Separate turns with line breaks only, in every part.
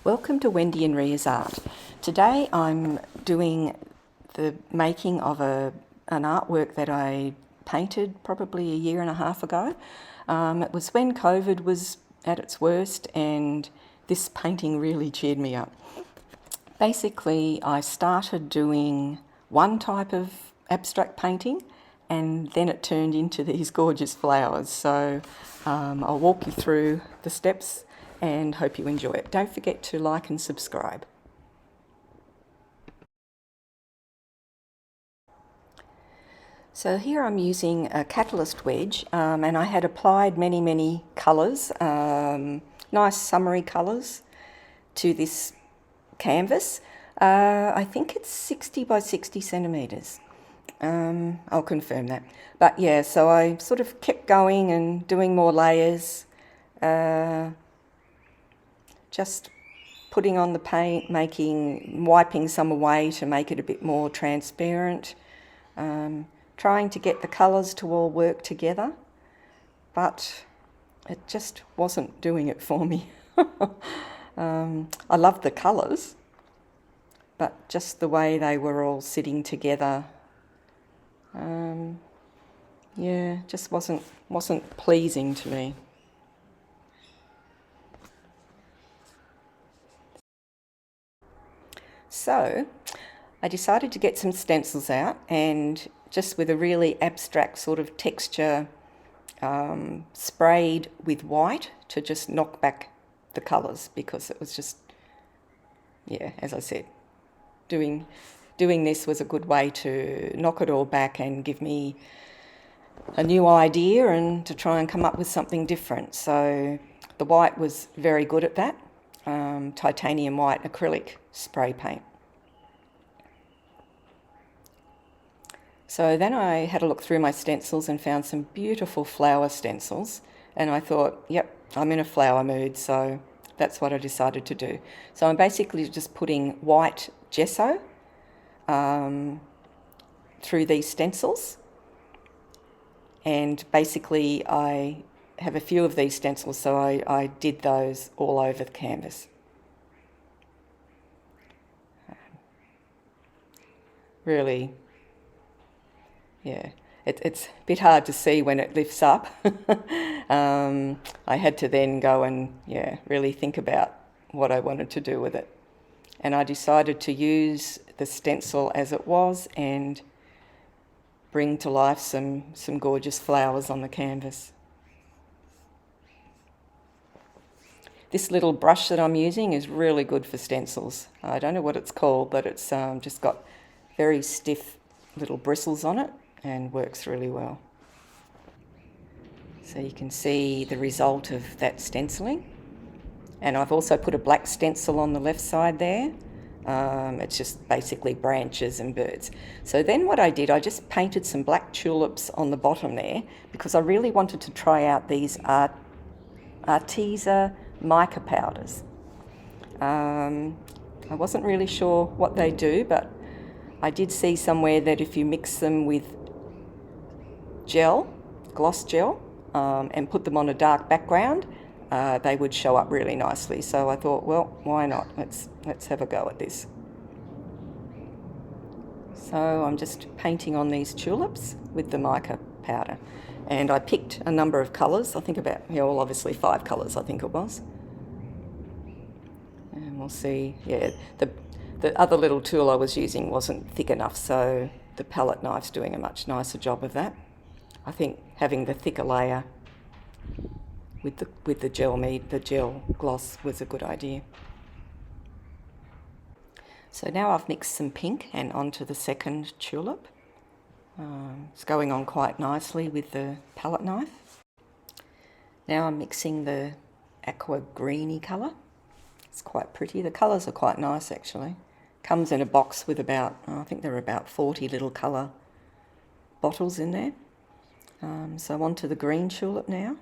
Welcome to Wendy and Ria's Art. Today I'm doing the making of an artwork that I painted probably a year and a half ago. It was when COVID was at its worst and this painting really cheered me up. Basically, I started doing one type of abstract painting and then it turned into these gorgeous flowers. So I'll walk you through the steps and hope you enjoy it. Don't forget to like and subscribe. So here I'm using a catalyst wedge and I had applied many colours, nice summery colours to this canvas. I think it's 60 by 60 centimetres. I'll confirm that. But yeah, so I sort of kept going and doing more layers. Just putting on the paint, wiping some away to make it a bit more transparent, trying to get the colours to all work together, but it just wasn't doing it for me. I loved the colours, but just the way they were all sitting together, yeah, just wasn't pleasing to me. So I decided to get some stencils out and just with a really abstract sort of texture sprayed with white to just knock back the colours, because it was just, yeah, as I said, doing this was a good way to knock it all back and give me a new idea and to try and come up with something different. So the white was very good at that. Titanium white acrylic spray paint. So then I had a look through my stencils and found some beautiful flower stencils, and I thought, yep, I'm in a flower mood, so that's what I decided to do. So I'm basically just putting white gesso through these stencils, and basically I have a few of these stencils, so I did those all over the canvas. Really, yeah, it's a bit hard to see when it lifts up. I had to then go and, yeah, really think about what I wanted to do with it. And I decided to use the stencil as it was and bring to life some gorgeous flowers on the canvas. This little brush that I'm using is really good for stencils. I don't know what it's called, but it's just got very stiff little bristles on it and works really well. So you can see the result of that stenciling. And I've also put a black stencil on the left side there. It's just basically branches and birds. So then what I did, I just painted some black tulips on the bottom there because I really wanted to try out these Arteza Mica Powders. I wasn't really sure what they do, but I did see somewhere that if you mix them with gel, gloss gel, and put them on a dark background, they would show up really nicely. So I thought, well, why not? Let's have a go at this. So I'm just painting on these tulips with the mica powder. And I picked a number of colours, I think about, yeah, well, obviously 5 colours, I think it was. And we'll see, yeah, the other little tool I was using wasn't thick enough, so the palette knife's doing a much nicer job of that. I think having the thicker layer with the gel gloss was a good idea. So now I've mixed some pink and onto the second tulip. It's going on quite nicely with the palette knife. Now I'm mixing the aqua greeny colour. It's quite pretty. The colours are quite nice actually. Comes in a box with about, I think there are about 40 little colour bottles in there. So onto the green tulip now.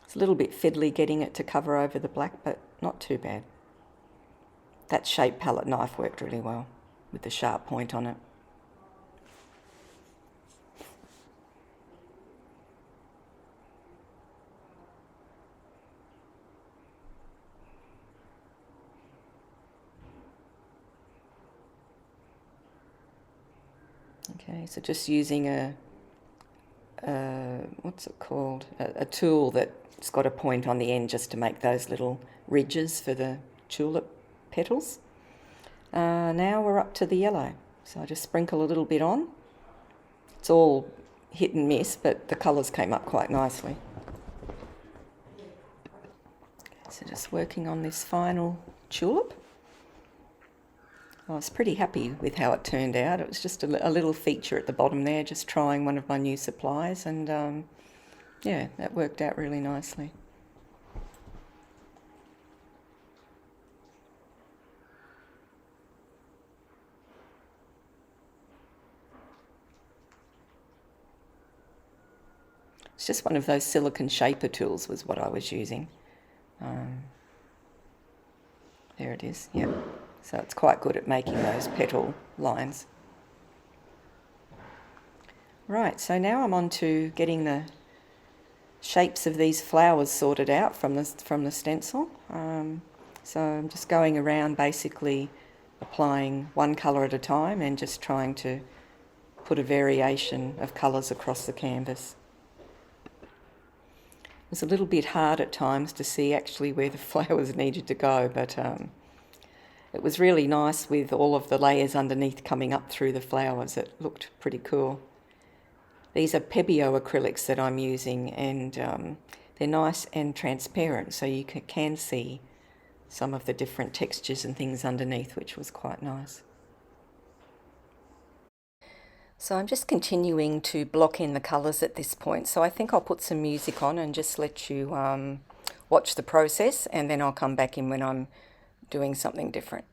It's a little bit fiddly getting it to cover over the black, but not too bad. That shape palette knife worked really well with the sharp point on it. Okay, so just using what's it called? A tool that's got a point on the end just to make those little ridges for the tulip petals. Now we're up to the yellow. So I just sprinkle a little bit on. It's all hit and miss, but the colours came up quite nicely. So just working on this final tulip. I was pretty happy with how it turned out. It was just a little feature at the bottom there, just trying one of my new supplies, and yeah, that worked out really nicely. It's just one of those silicone shaper tools was what I was using. There it is, yep. So it's quite good at making those petal lines. Right, so now I'm on to getting the shapes of these flowers sorted out from the stencil. So I'm just going around basically applying one colour at a time and just trying to put a variation of colours across the canvas. It was a little bit hard at times to see actually where the flowers needed to go, but it was really nice with all of the layers underneath coming up through the flowers. It looked pretty cool. These are Pebeo Acrylics that I'm using, and they're nice and transparent, so you can see some of the different textures and things underneath, which was quite nice. So I'm just continuing to block in the colours at this point, so I think I'll put some music on and just let you watch the process, and then I'll come back in when I'm doing something different.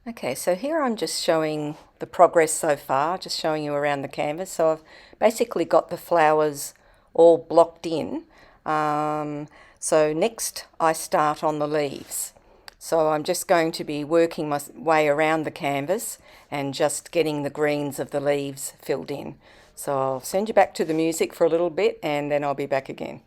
Okay, so here I'm just showing the progress so far, just showing you around the canvas. So I've basically got the flowers all blocked in. So next I start on the leaves. So I'm just going to be working my way around the canvas and just getting the greens of the leaves filled in. So I'll send you back to the music for a little bit and then I'll be back again.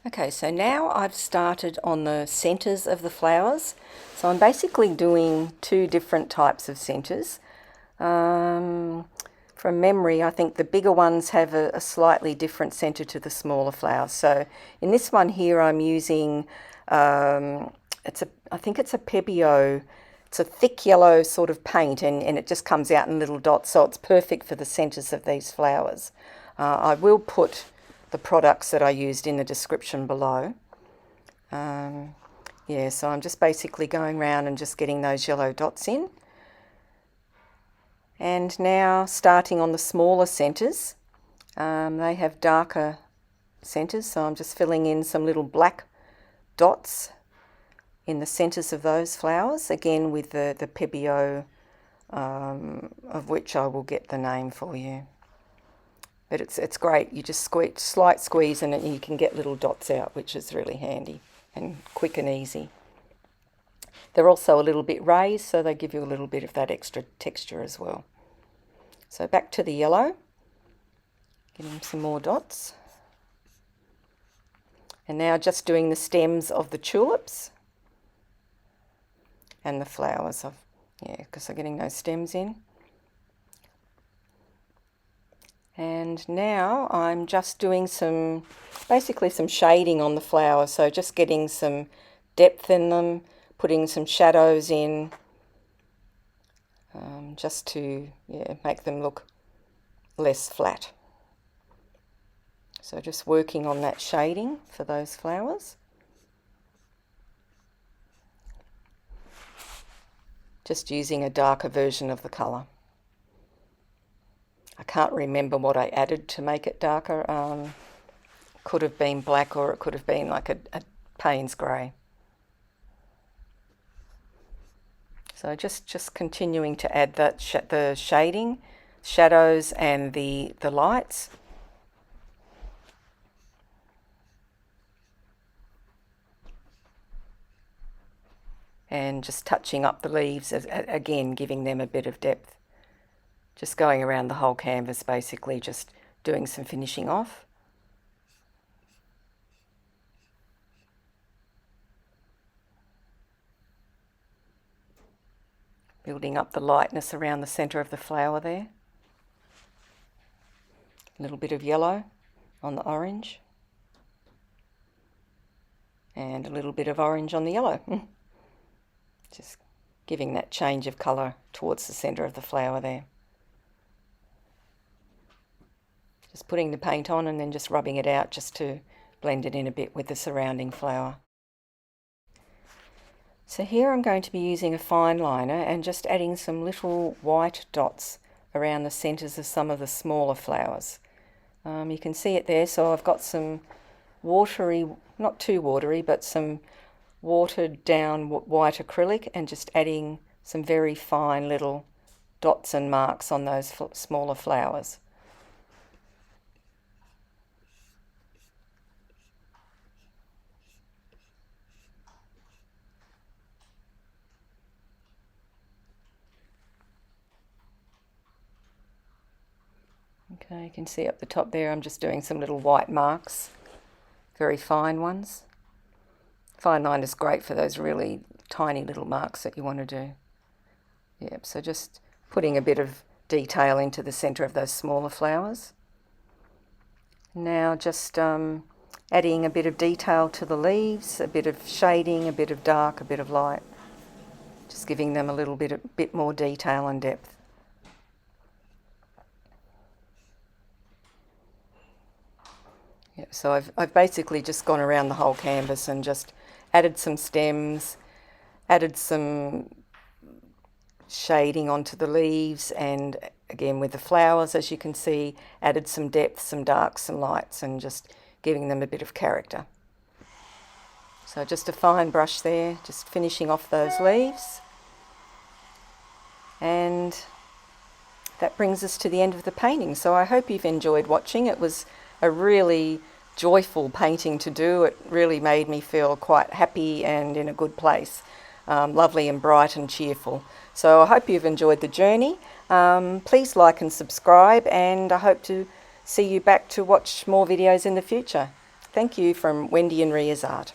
Okay, so now I've started on the centres of the flowers. So I'm basically doing two different types of centres. For from memory, I think the bigger ones have a slightly different centre to the smaller flowers. So in this one here, I'm using, I think it's a Pebeo. It's a thick yellow sort of paint, and it just comes out in little dots, so it's perfect for the centres of these flowers. I will put the products that I used in the description below. Yeah, so I'm just basically going around and just getting those yellow dots in. And now starting on the smaller centres, they have darker centres, so I'm just filling in some little black dots in the centres of those flowers, again with the Pebeo, of which I will get the name for you. But it's great, you just slight squeeze and you can get little dots out, which is really handy and quick and easy. They're also a little bit raised, so they give you a little bit of that extra texture as well. So back to the yellow, getting some more dots. And now just doing the stems of the tulips and the flowers of, yeah, because I'm getting those stems in. And now I'm just doing basically some shading on the flowers, so just getting some depth in them, putting some shadows in, just to make them look less flat. So just working on that shading for those flowers. Just using a darker version of the colour. I can't remember what I added to make it darker. Could have been black, or it could have been like a Payne's grey. So just continuing to add that the shading, shadows and the lights. And just touching up the leaves, again giving them a bit of depth. Just going around the whole canvas, basically just doing some finishing off. Building up the lightness around the centre of the flower there. A little bit of yellow on the orange. And a little bit of orange on the yellow. Just giving that change of colour towards the centre of the flower there. Just putting the paint on and then just rubbing it out just to blend it in a bit with the surrounding flower. So here I'm going to be using a fine liner and just adding some little white dots around the centres of some of the smaller flowers. You can see it there, so I've got some watery, not too watery, but some watered down white acrylic, and just adding some very fine little dots and marks on those smaller flowers. Okay, you can see up the top there I'm just doing some little white marks, very fine ones. Fine line is great for those really tiny little marks that you want to do. Yep, so just putting a bit of detail into the centre of those smaller flowers. Now just adding a bit of detail to the leaves, a bit of shading, a bit of dark, a bit of light. Just giving them a little bit more detail and depth. Yeah, so I've basically just gone around the whole canvas and just added some stems, added some shading onto the leaves, and again with the flowers, as you can see, added some depth, some darks, some lights, and just giving them a bit of character. So just a fine brush there, just finishing off those leaves. And that brings us to the end of the painting. So I hope you've enjoyed watching. It was a really joyful painting to do. It really made me feel quite happy and in a good place. Lovely and bright and cheerful. So I hope you've enjoyed the journey. Please like and subscribe, and I hope to see you back to watch more videos in the future. Thank you from Wendy and Ria's Art.